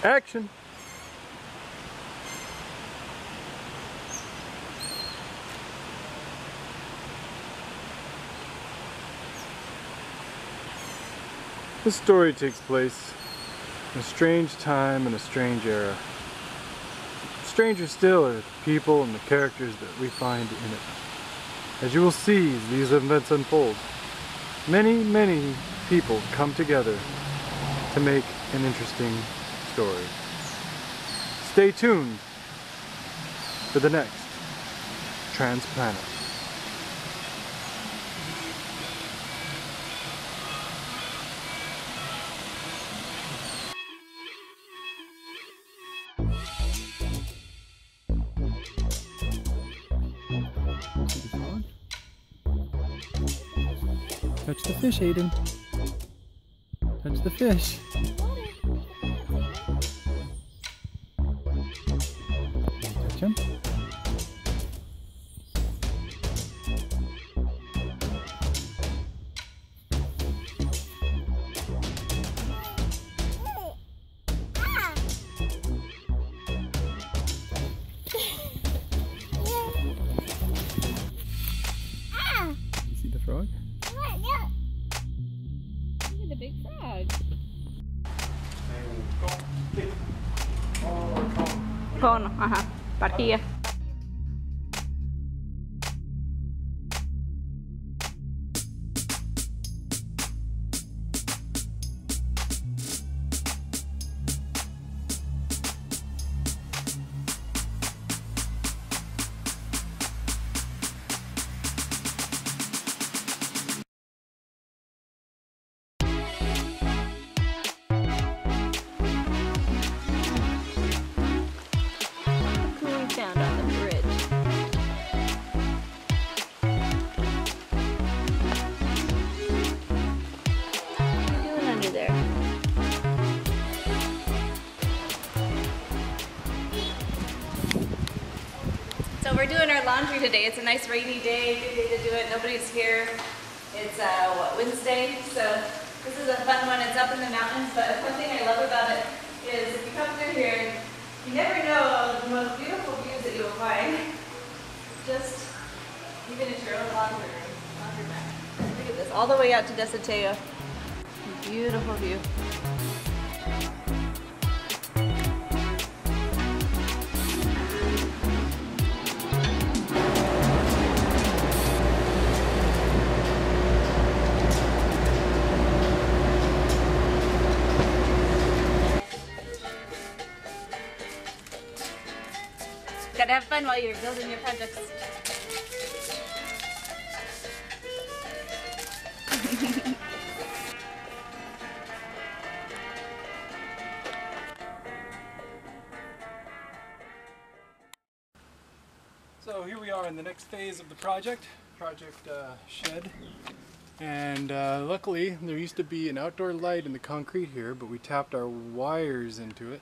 Action! This story takes place in a strange time and a strange era. Stranger still are the people and the characters that we find in it. As you will see as these events unfold, many people come together to make an interesting story. Stay tuned for the next Transplanet. Touch the fish, Aiden. Touch the fish. Touch him. You see the frog? The big frog. Cono, ajá. Partida. Found on the bridge. What are you doing under there? So we're doing our laundry today. It's a nice rainy day, good day to do it. Nobody's here. It's Wednesday, so this is a fun one. It's up in the mountains, but one thing I love about it is if you come through here, you never know the most beautiful views that you'll find. Just even at your own laundromat. Look at this, all the way out to Desateo. Beautiful view. Gotta have fun while you're building your projects. So here we are in the next phase of the project shed. And luckily there used to be an outdoor light in the concrete here, but we tapped our wires into it.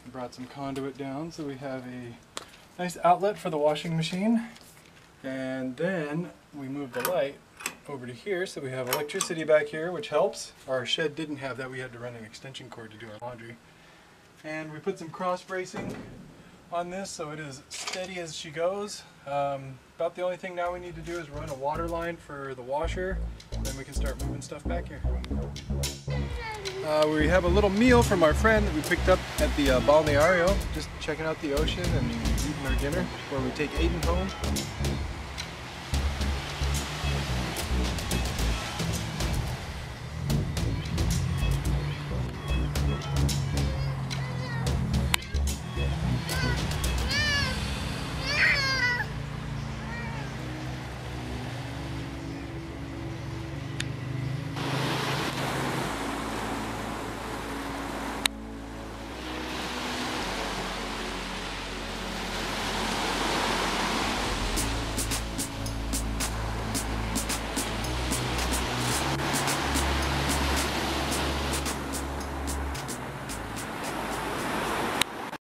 We brought some conduit down, so we have a nice outlet for the washing machine, and then we moved the light over to here, so we have electricity back here, which helps. Our shed didn't have that. We had to run an extension cord to do our laundry. And we put some cross bracing on this so it is steady as she goes. About the only thing now we need to do is run a water line for the washer, and then we can start moving stuff back here. We have a little meal from our friend that we picked up at the balneario, just checking out the ocean and eating our dinner before we take Aiden home.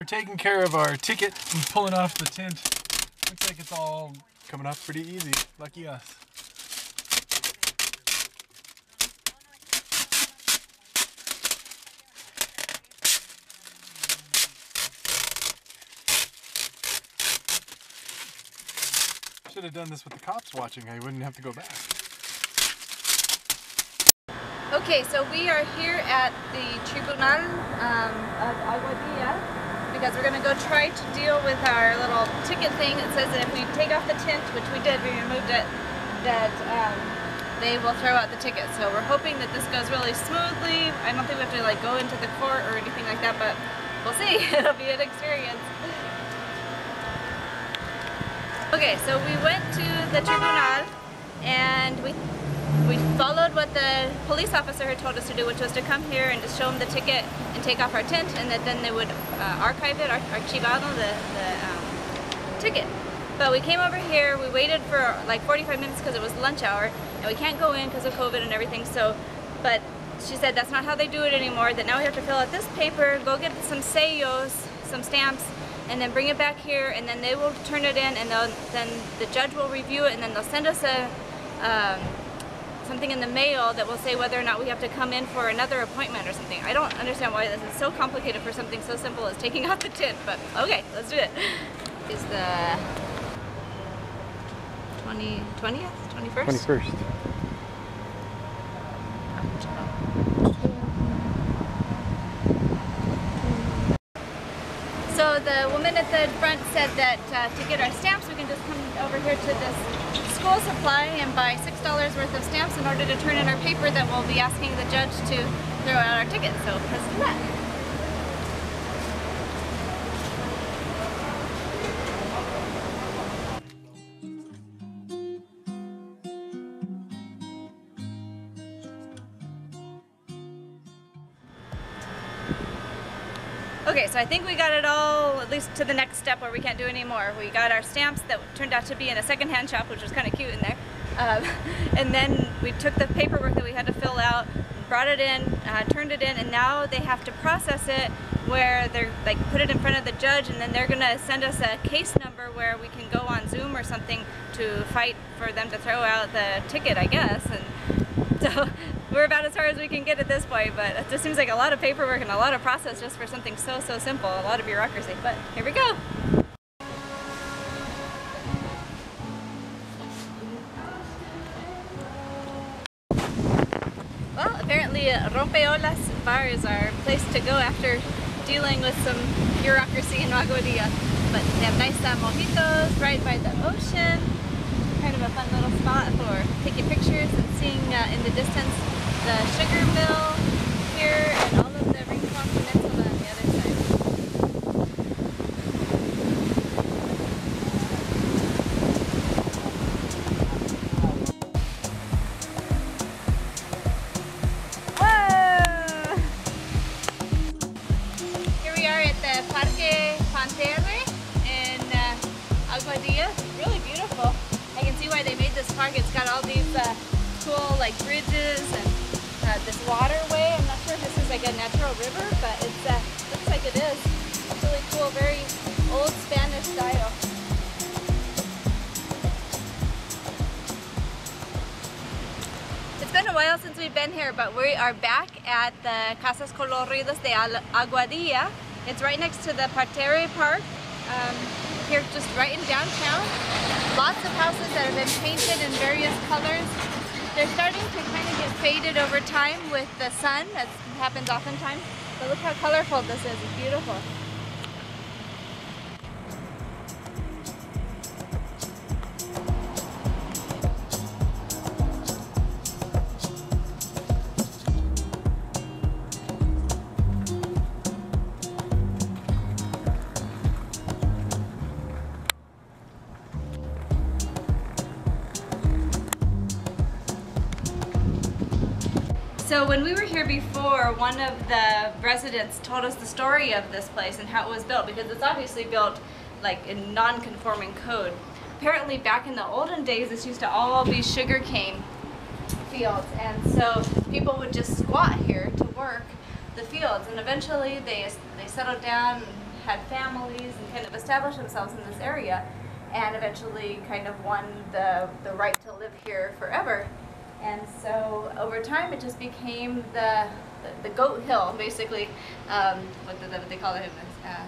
We're taking care of our ticket and pulling off the tint. Looks like it's all coming off pretty easy. Lucky us. Should have done this with the cops watching. I wouldn't have to go back. Okay, so we are here at the Tribunal of Aguadilla because we're going to go try to deal with our little ticket thing. It says that if we take off the tint, which we did, we removed it, that they will throw out the ticket. So we're hoping that this goes really smoothly. I don't think we have to like go into the court or anything like that, but we'll see. It'll be an experience. Okay, so we went to the Tribunal and we followed what the police officer had told us to do, which was to come here and just show them the ticket and take off our tint, and that then they would archive it, archivado, the ticket. But we came over here, we waited for like 45 minutes because it was lunch hour, and we can't go in because of COVID and everything, so, but she said that's not how they do it anymore, that now we have to fill out this paper, go get some sellos, some stamps, and then bring it back here, and then they will turn it in, and then the judge will review it, and then they'll send us something in the mail that will say whether or not we have to come in for another appointment or something. I don't understand why this is so complicated for something so simple as taking off the tint, but okay, let's do it. Is the 20th? 21st? 21st. So the woman at the front said that to get our stamps we can just come over here to this school supply and buy $6 worth of stamps in order to turn in our paper that we'll be asking the judge to throw out our ticket. So let's do that. Okay, so I think we got it all, at least to the next step where we can't do any more. We got our stamps that turned out to be in a secondhand shop, which was kind of cute in there. And then we took the paperwork that we had to fill out, brought it in, turned it in, and now they have to process it where they're like put it in front of the judge, and then they're gonna send us a case number where we can go on Zoom or something to fight for them to throw out the ticket, I guess. And so we're about as far as we can get at this point, but it just seems like a lot of paperwork and a lot of process just for something so simple, a lot of bureaucracy, but here we go. Well, apparently Rompeolas bar is our place to go after dealing with some bureaucracy in Aguadilla. But they have nice mojitos right by the ocean. Kind of a fun little spot for taking pictures and seeing in the distance the sugar mill here and all of the Rincon Peninsula on the other side. Whoa! Here we are at the Parque Parterre in Aguadilla. It's really beautiful. I can see why they made this park. It's got all these cool like bridges and this waterway. I'm not sure if this is like a natural river, but it looks like it is. It's really cool, very old Spanish style. It's been a while since we've been here, but we are back at the Casas Coloridas de Aguadilla. It's right next to the Parterre Park, here just right in downtown. Lots of houses that have been painted in various colors. They're starting to kind of get faded over time with the sun, as happens oftentimes. But look how colorful this is, it's beautiful. So when we were here before, one of the residents told us the story of this place and how it was built, because it's obviously built like in non-conforming code. Apparently back in the olden days this used to all be sugarcane fields, and so people would just squat here to work the fields, and eventually they settled down and had families and kind of established themselves in this area, and eventually kind of won the right to live here forever. And so over time it just became the goat hill, basically, what they call it,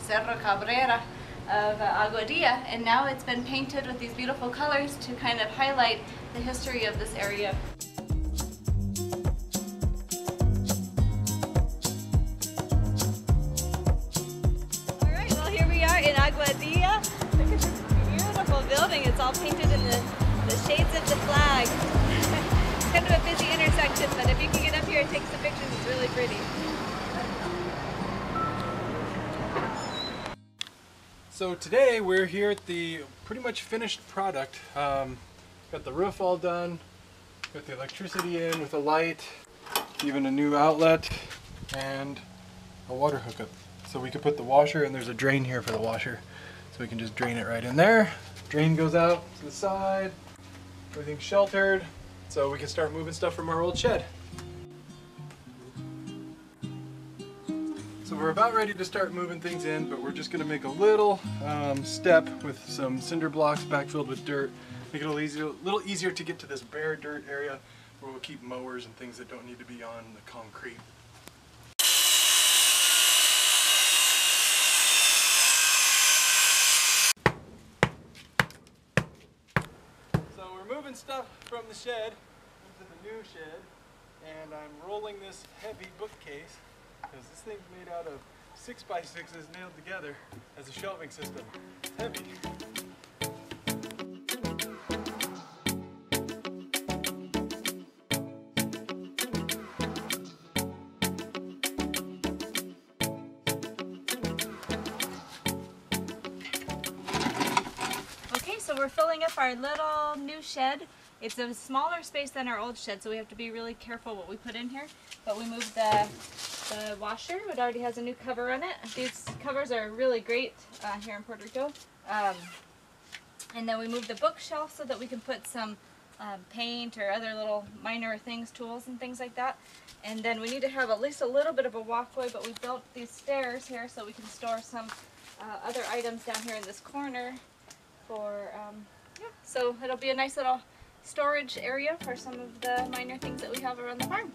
Cerro Cabrera, of Aguadilla, and now it's been painted with these beautiful colors to kind of highlight the history of this area. Alright, well here we are in Aguadilla. Look at this beautiful building. It's all painted in the shades of the flag. It's kind of a busy intersection, but if you can get up here and take some pictures, it's really pretty. So today we're here at the pretty much finished product. Got the roof all done, got the electricity in with a light, even a new outlet, and a water hookup. So we could put the washer, and there's a drain here for the washer. So we can just drain it right in there. Drain goes out to the side, everything's sheltered, so we can start moving stuff from our old shed. So we're about ready to start moving things in, but we're just going to make a little step with some cinder blocks backfilled with dirt. Make it a little easier to get to this bare dirt area where we'll keep mowers and things that don't need to be on the concrete. So we're moving stuff from the shed into the new shed, and I'm rolling this heavy bookcase because this thing's made out of 6x6s nailed together as a shelving system. It's heavy. Okay, so we're filling up our little new shed. It's a smaller space than our old shed, so we have to be really careful what we put in here. But we moved the washer. It already has a new cover on it. These covers are really great here in Puerto Rico. And then we moved the bookshelf so that we can put some paint or other little minor things, tools and things like that. And then we need to have at least a little bit of a walkway, but we built these stairs here so we can store some other items down here in this corner for, yeah, so it'll be a nice little storage area for some of the minor things that we have around the farm.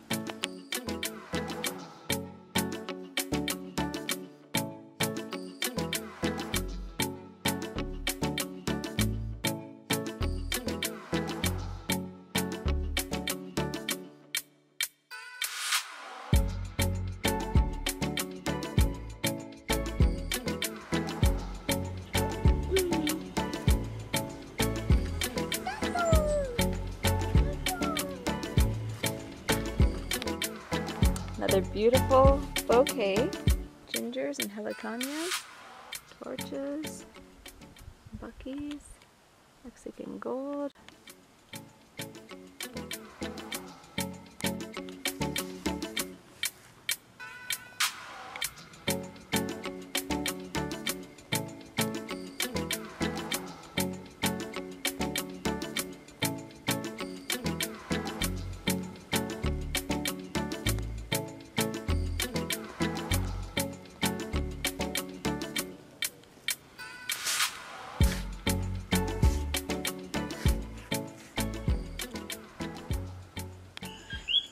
Another beautiful bouquet, gingers and heliconias, torches, buckies, Mexican gold.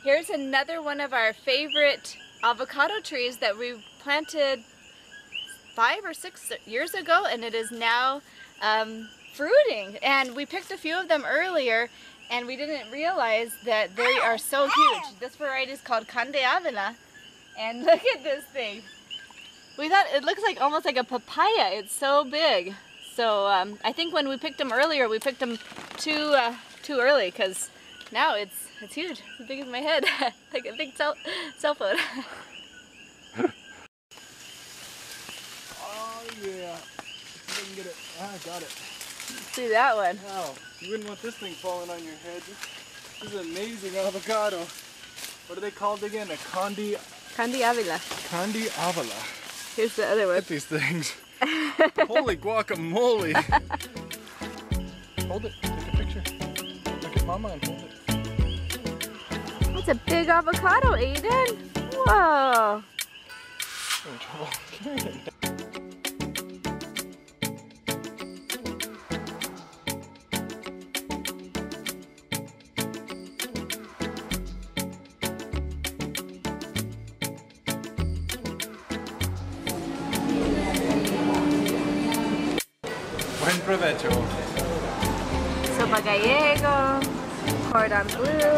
Here's another one of our favorite avocado trees that we planted 5 or 6 years ago, and it is now fruiting. And we picked a few of them earlier, and we didn't realize that they are so huge. This variety is called Conde Avila, and look at this thing. We thought it looks like almost like a papaya. It's so big. So I think when we picked them earlier, we picked them too early, because now it's huge. It's as big as my head. Like a big cell phone. Oh yeah. Let's see if I can get it. Ah, I got it. See that one. Wow. You wouldn't want this thing falling on your head. This is amazing avocado. What are they called again? A Conde Avila. Conde Avila. Here's the other one. Look at these things. Holy guacamole. Hold it. Take a picture. Look at Mama and hold it. That's a big avocado, Aiden. Whoa. I'm in trouble carrying it. provecho. Sopa gallego, cordon bleu.